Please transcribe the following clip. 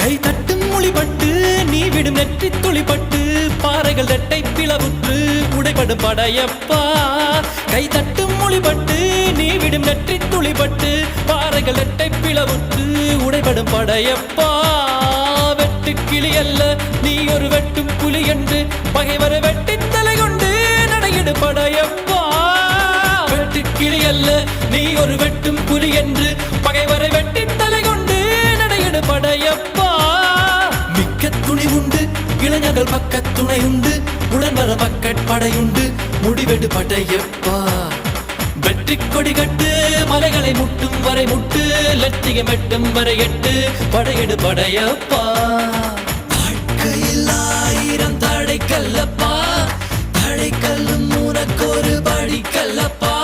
கை தட்டும் மொழிபட்டு நீ விடும் நெற்றி துளிப்பட்டு பாறைகள் ரெட்டை பிளவுற்று உடைபடும் படையப்பா. கை தட்டும் மொழிபட்டு நீ விடும் நெற்றி துளிப்பட்டு பாறைகள் ரெட்டை பிளவுற்று உடைபடும் படையப்பா. வெட்டு கிளி அல்ல நீ ஒரு வெட்டும் புலி என்று பகைவரை வெட்டி தலை கொண்டு நடையிடு படையப்பா. வெட்டு கிளி அல்ல நீ ஒரு வெட்டும் புலி என்று பகைவரை வெட்டி தலை கொண்டு நடையிடு படையப்பா. மிக்க துணி உண்டு இளைஞர்கள் பக்க துணை உண்டு உடன் வர படையுண்டு முடிவெடு படையப்பா. வெற்றி கொடி கட்டு மலைகளை முட்டும் வரை முட்டு லட்சியம் எட்டும் வரை எட்டு படையெடு படையப்பா. வாழ்க்கையில் 1000 தடை கல்லப்பா, தடை கல்லும் உனக்கொரு படி கல்லப்பா.